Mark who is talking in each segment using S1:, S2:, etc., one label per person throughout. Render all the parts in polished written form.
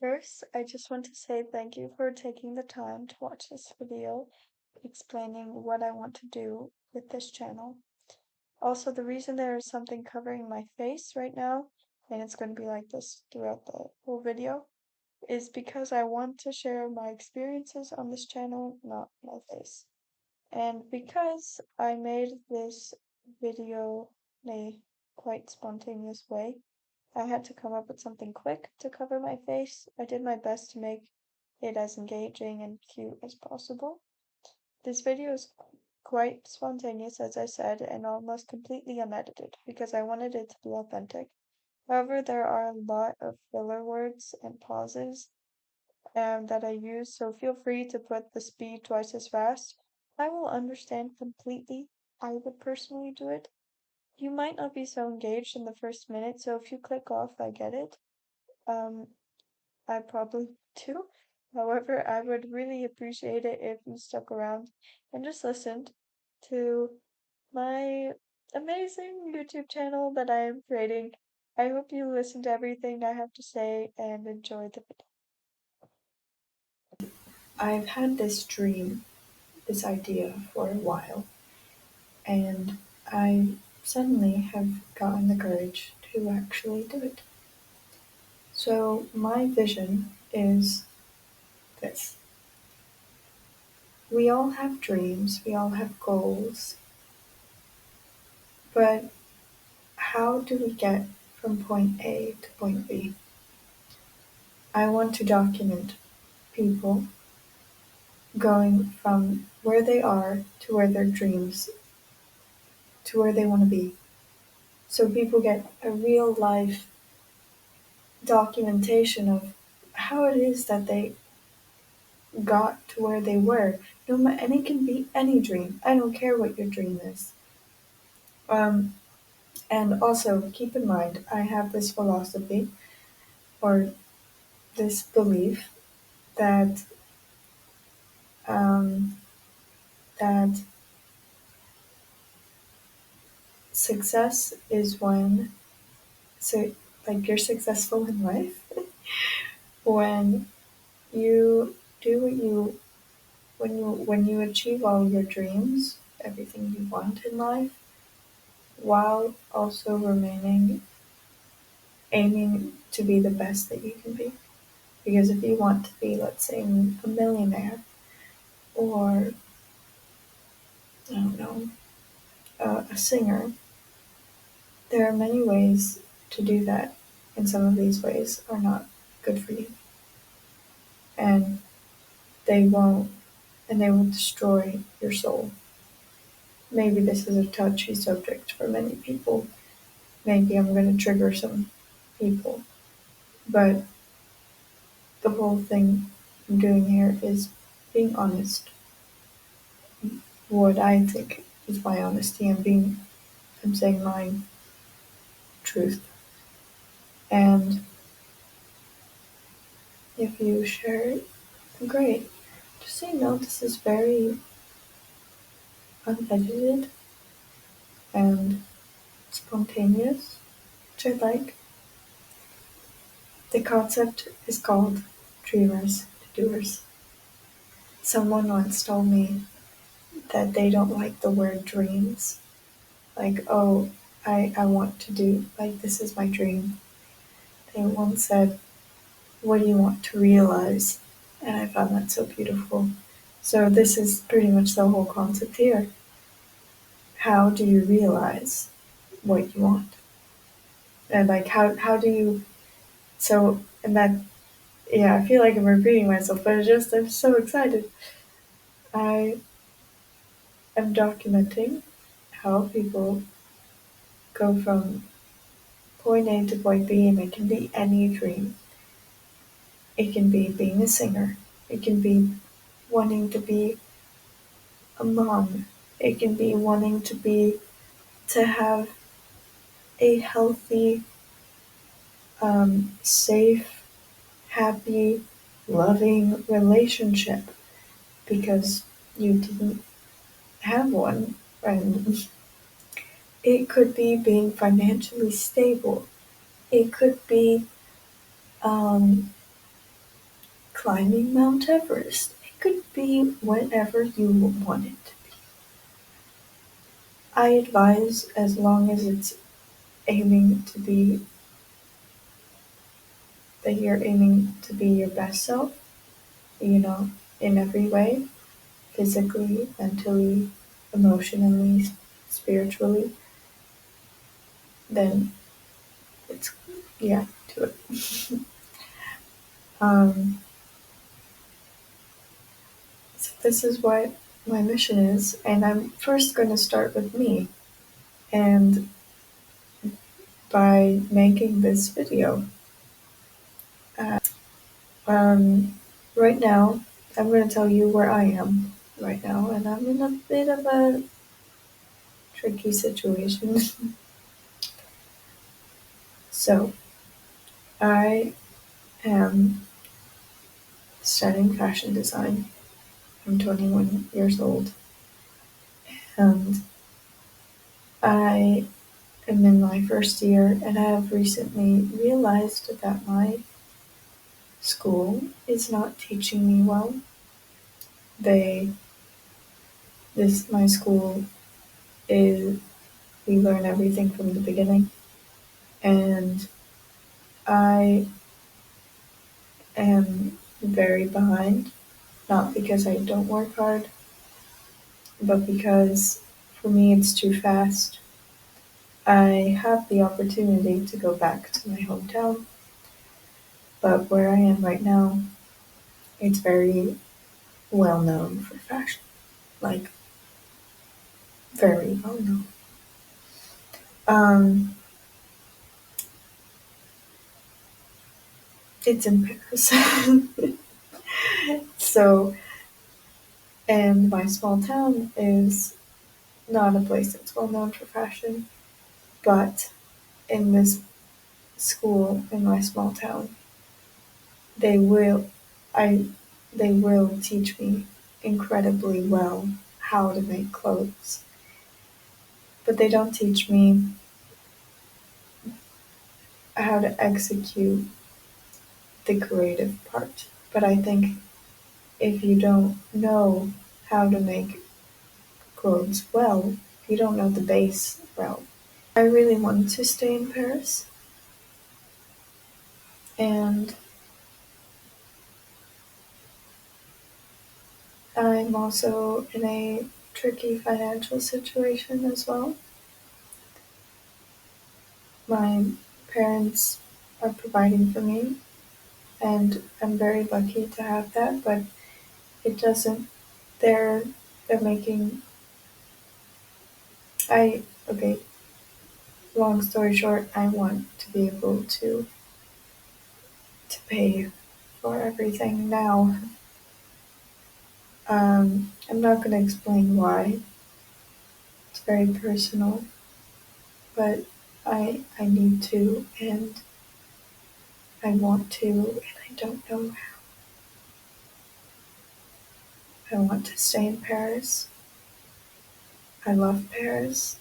S1: First, I just want to say thank you for taking the time to watch this video explaining what I want to do with this channel. Also, the reason there is something covering my face right now, and it's going to be like this throughout the whole video, is because I want to share my experiences on this channel, not my face. And because I made this video in a quite spontaneous way, I had to come up with something quick to cover my face. I did my best to make it as engaging and cute as possible. This video is quite spontaneous, as I said, and almost completely unedited because I wanted it to be authentic. However, there are a lot of filler words and pauses that I use, so feel free to put the speed twice as fast. I will understand completely. I would personally do it. You might not be so engaged in the first minute, so if you click off, I get it. Um, I probably do. However, I would really appreciate it if you stuck around and just listened to my amazing YouTube channel that I am creating. I hope you listen to everything I have to say and enjoy the video.
S2: I've had this dream, this idea for a while, and I suddenly have gotten the courage to actually do it. So, my vision is this: we all have dreams, we all have goals, but how do we get from point A to point B? I want to document people going from where they are to where their dreams, to where they want to be. So people get a real life documentation of how it is that they got to where they were. And it can be any dream. I don't care what your dream is. Um, and also keep in mind, I have this philosophy or this belief that um, that success is when so like you're successful in life when you do what you when you achieve all your dreams, everything you want in life, while also remaining aiming to be the best that you can be. Because if you want to be, let's say, a millionaire or, I don't know, a singer, there are many ways to do that, and some of these ways are not good for you. And they won't, and they will destroy your soul. Maybe this is a touchy subject for many people. Maybe I'm going to trigger some people. But the whole thing I'm doing here is being honest. What I think is my honesty. I'm saying my truth. And if you share it, great. Just so you know, this is very unedited and spontaneous, which I like. The concept is called dreamers to doers. Someone once told me that they don't like the word dreams. Like, oh, I want to do, like, this is my dream. They once said, what do you want to realize? And I found that so beautiful. So, this is pretty much the whole concept here. How do you realize what you want? And, like, how do you, so, and that, yeah, I feel like I'm repeating myself, but I'm so excited. I am documenting how people go from point A to point B, and it can be any dream. It can be being a singer. It can be wanting to be a mom. It can be wanting to have a healthy, safe, happy, loving relationship because you didn't have one. And it could be being financially stable. It could be um, climbing Mount Everest. It could be whatever you want it to be. I advise, as long as it's aiming to be, that you're aiming to be your best self, you know, in every way, physically, mentally, emotionally, spiritually, then it's, yeah, do it. Um, so this is what my mission is, and I'm first going to start with me. And by making this video, uh, um, right now, I'm going to tell you where I am right now, and I'm in a bit of a tricky situation. So, I am studying fashion design. I'm 21 years old, and I am in my first year, and I have recently realized that my school is not teaching me well. They, my school is, we learn everything from the beginning, and I am very behind, not because I don't work hard, but because for me it's too fast. I have the opportunity to go back to my hometown, but where I am right now, it's very well known for fashion, like very well known. Um, it's in Paris. So, and my small town is not a place that's well known for fashion, but in this school in my small town, they will, I, they will teach me incredibly well how to make clothes, but they don't teach me how to execute the creative part. But I think if you don't know how to make clothes well, if you don't know the base well. I really want to stay in Paris, and I'm also in a tricky financial situation as well. My parents are providing for me, and I'm very lucky to have that, but it doesn't, they're, they're making, okay, long story short, I want to be able to pay for everything now. I'm not going to explain why. It's very personal, but I need to, and I want to, and I don't know how. I want to stay in Paris. I love Paris,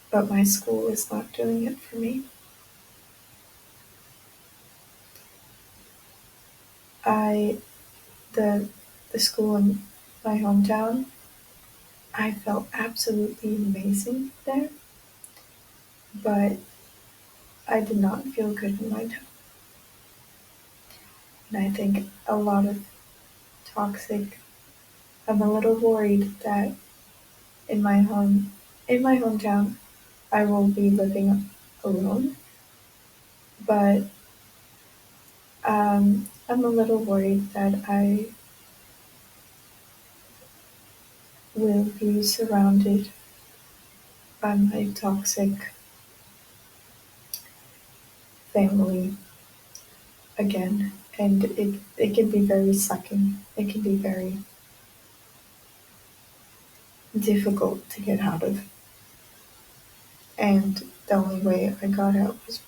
S2: but my school is not doing it for me. I the the school in my hometown, I felt absolutely amazing there, but I did not feel good in my town. And I think a lot of toxic. I'm a little worried that in my hometown, I will be living alone, but I'm a little worried that I will be surrounded by my toxic family again, and it can be very sucking. It can be very difficult to get out of, and the only way I got out was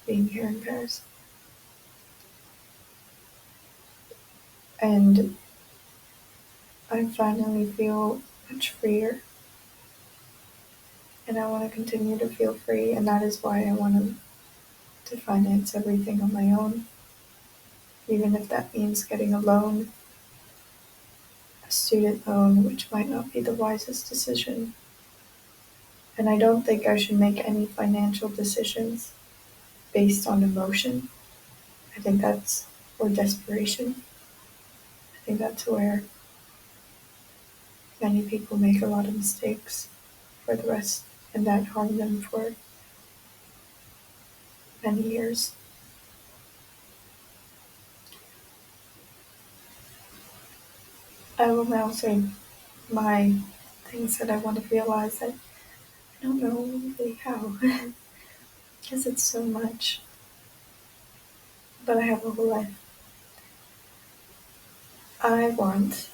S2: being here in Paris. And I finally feel much freer, and I want to continue to feel free, and that is why I want to to finance everything on my own, even if that means getting a loan, a student loan, which might not be the wisest decision. And I don't think I should make any financial decisions based on emotion. I think that's, or desperation. I think that's where many people make a lot of mistakes for the rest, and that harm them for many years. I will now say my things that I want to realize that I don't know really how, because it's so much, but I have a whole life. I want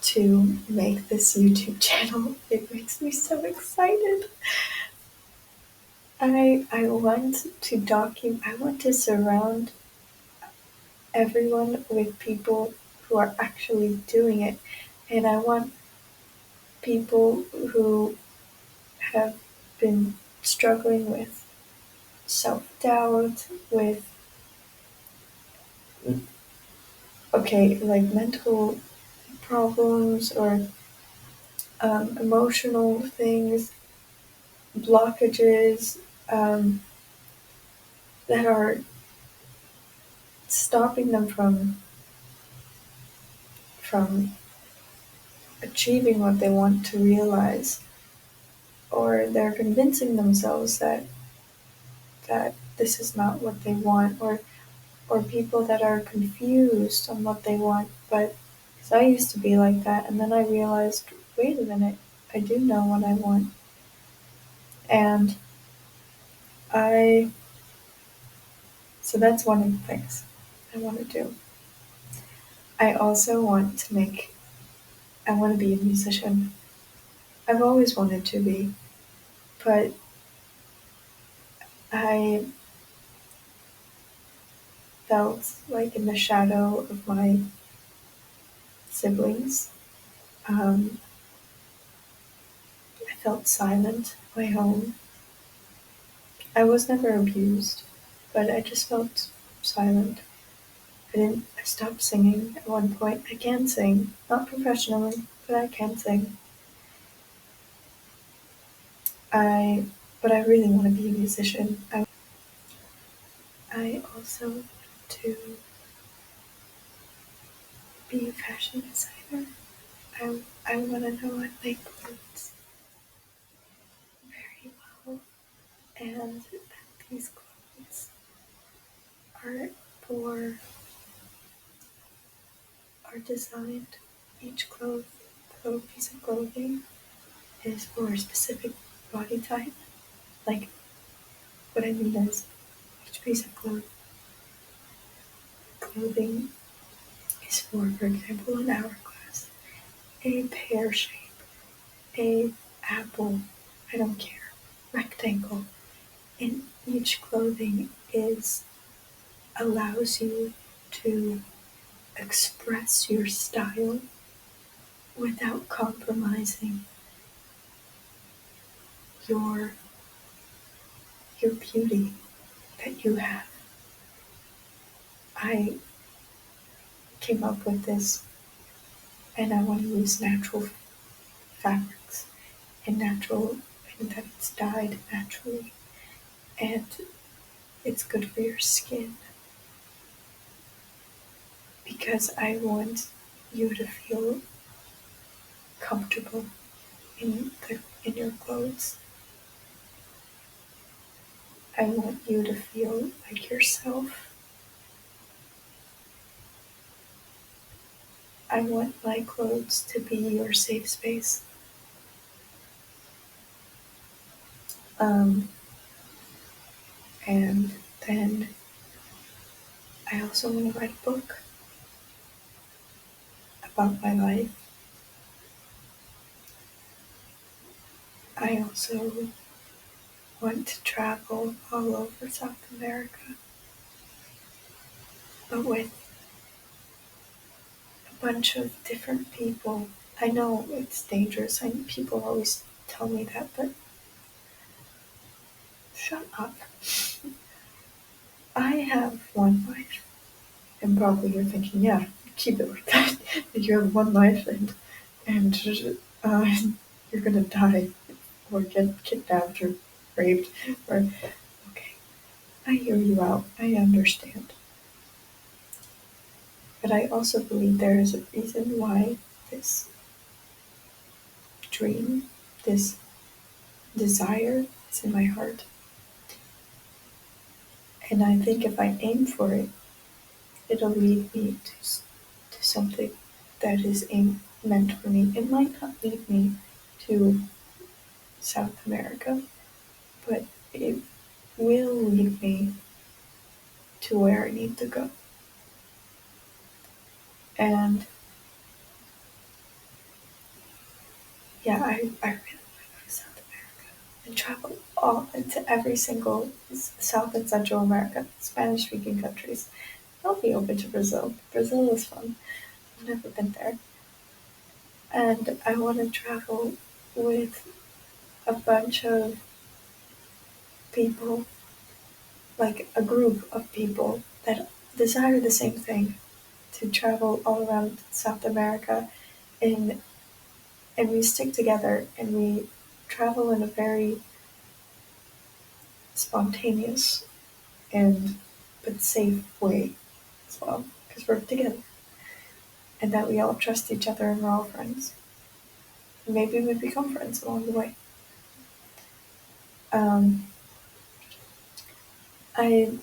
S2: to make this YouTube channel. It makes me so excited. I want to I want to surround everyone with people who are actually doing it. And I want people who have been struggling with self doubt, with, okay, like mental problems or emotional things, blockages that are stopping them from achieving what they want to realize, or they're convincing themselves that this is not what they want, or people that are confused on what they want. But because I used to be like that, and then I realized, wait a minute, I do know what I want, and I so that's one of the things I want to do. I also want to make I want to be a musician. I've always wanted to be, but I felt like in the shadow of my siblings. Um, I felt silent at my home. I was never abused, but I just felt silent. I stopped singing at one point. I can sing, not professionally, but I can sing. But I really want to be a musician. I also want to be a fashion designer. I want to know how to make clothes very well, and that these clothes are for are designed. Each piece of clothing is for a specific body type. Like, what I mean is, each piece of clothing is for example, an hourglass, a pear shape, a apple, I don't care, rectangle. And each clothing is allows you to express your style without compromising your your beauty that you have. I came up with this, and I want to use natural fabrics and natural, and that it's dyed naturally, and it's good for your skin, because I want you to feel comfortable in your clothes. I want you to feel like yourself. I want my clothes to be your safe space. Um, and then I also want to write a book about my life. I also want to travel all over South America, but with a bunch of different people. I know it's dangerous, and people always tell me that, but Shut up. I have one life. And probably you're thinking, yeah, keep it like that. You have one life and uh, you're gonna die or get kidnapped or raped or okay. I hear you out. I understand. But I also believe there is a reason why this dream, this desire is in my heart. And I think if I aim for it, it'll lead me to something that is meant for me. It might not lead me to South America, but it will lead me to where I need to go. And yeah, I really want to go to South America and travel all into every single South and Central America, Spanish speaking countries. I'll be open to Brazil. Brazil is fun. I've never been there. And I want to travel with a bunch of people, like a group of people that desire the same thing to travel all around South America and and we stick together and we travel in a very spontaneous and but safe way as well because we're together and that we all trust each other and we're all friends. Maybe we become friends along the way. Um, I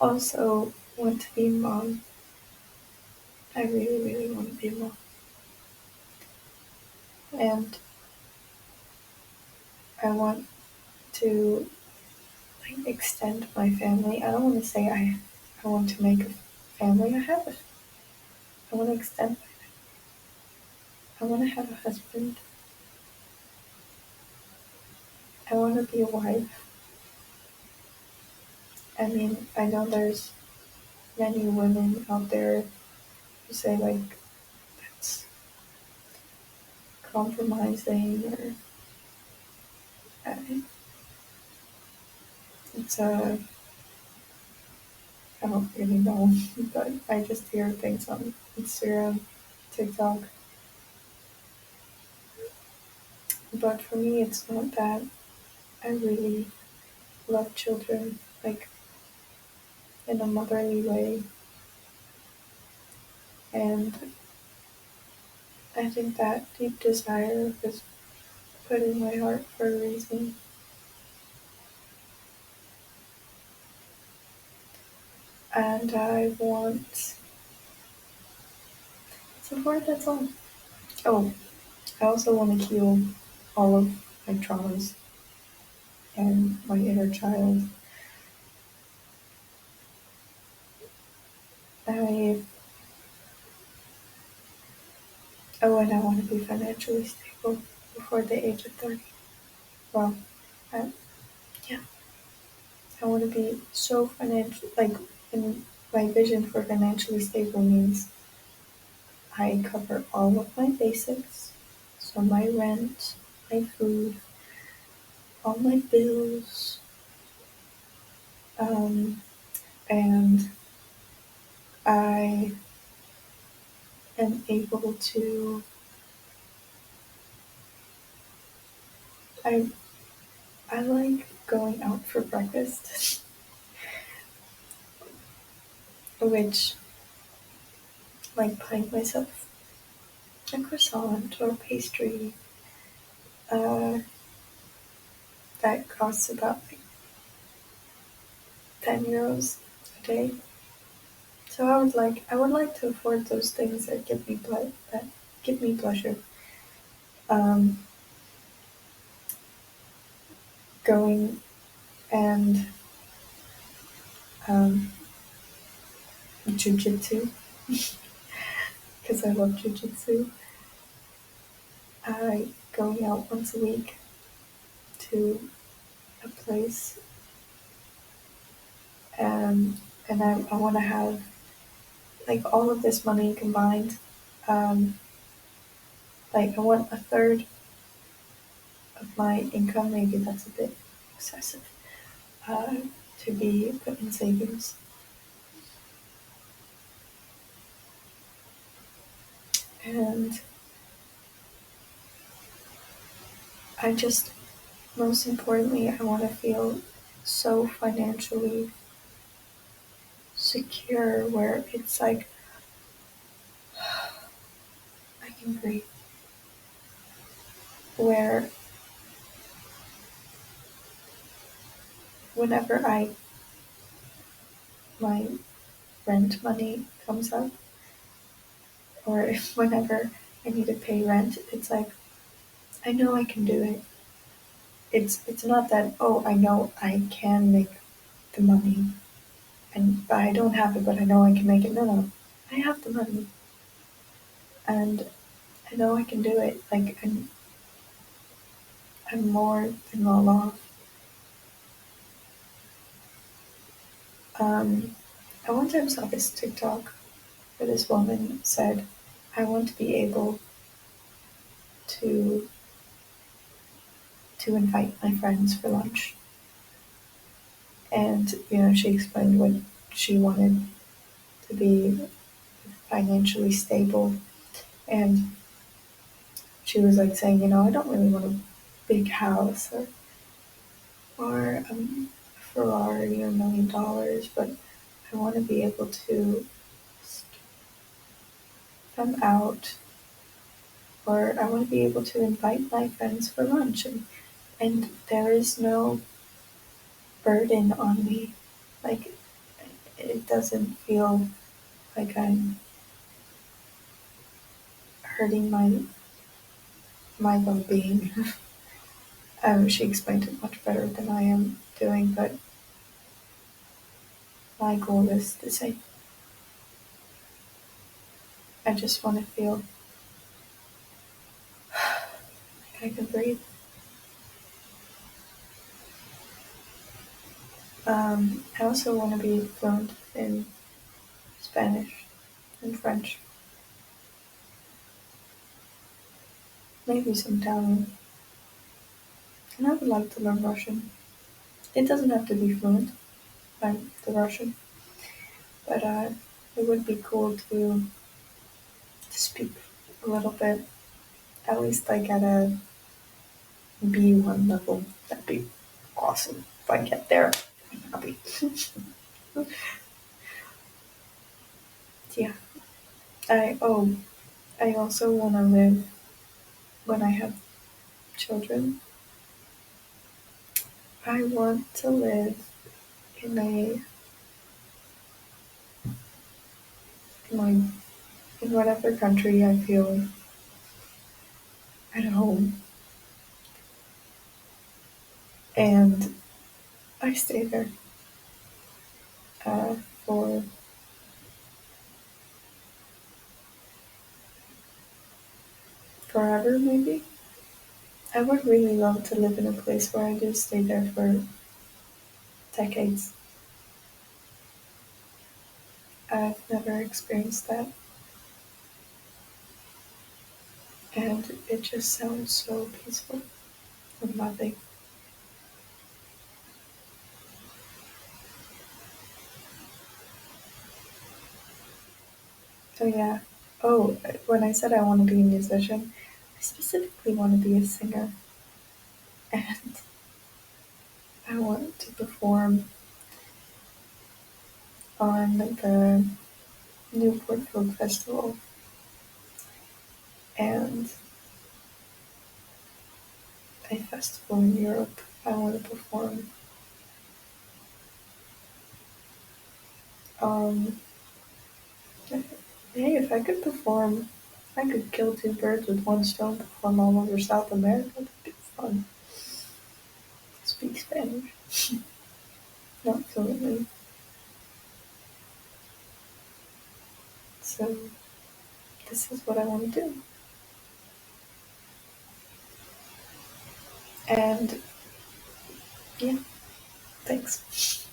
S2: also want to be a mom. I really, really want to be a mom. And I want to like extend my family. I don't want to say I want to make a family. I have it. I want to extend. I want to have a husband. I want to be a wife. I mean, I know there's many women out there who say like that's compromising or uh, it's a I don't really know, but I just hear things on Instagram, TikTok. But for me, it's not that. I really love children, like in a motherly way, and I think that deep desire was put in my heart for a reason. And I want support. That's all. Oh, I also want to heal all of my traumas and my inner child. I oh, and I want to be financially stable before the age of 30. Well, I, yeah, I want to be so financial. Like, in my vision for financially stable means I cover all of my basics, so my rent, my food, all my bills, um, and I am able to. I I like going out for breakfast, which like buying myself a croissant or pastry uh, that costs about like €10 a day. So I would like to afford those things that give me pleasure. Um, going and um, jujitsu because I love jujitsu. Going out once a week to a place and I want to have like all of this money combined. Um, like I want a third of my income. Maybe that's a bit excessive, uh, to be put in savings. And I just, most importantly, I want to feel so financially secure where it's like I can breathe. Where whenever my rent money comes up, or if whenever I need to pay rent, it's like I know I can do it. It's not that, oh, I know I can make the money and but I don't have it, but I know I can make it. No, no, I have the money and I know I can do it. Like I'm more than well off. Um, I one time saw this TikTok where this woman said, "I want to be able to invite my friends for lunch," and she explained what she wanted to be financially stable, and she was like saying, I don't really want a big house or a Ferrari or $1 million, but I want to be able to come out or I want to be able to invite my friends for lunch and there is no burden on me. Like it doesn't feel like I'm hurting my well-being. She explained it much better than I am doing, but my goal is the same. I just want to feel like I can breathe. I also want to be fluent in Spanish and French, maybe some Italian, and I would like to learn Russian. It doesn't have to be fluent, like the Russian, but it would be cool to speak a little bit, at least like at a B1 level. That'd be awesome if I get there. I'm happy. Yeah. I also want to live when I have children. I want to live in a in my in whatever country I feel at home, and I stay there for forever, maybe. I would really love to live in a place where I just stay there for decades. I've never experienced that, and it just sounds so peaceful and loving. So yeah. Oh, when I said I want to be a musician, I specifically want to be a singer, and I want to perform on the Newport Folk Festival and a festival in Europe. I want to perform. Um, hey, if I could perform, I could kill two birds with one stone. Perform all over South America. That'd be fun. Speak Spanish, not fluently. So this is what I want to do. And yeah, thanks.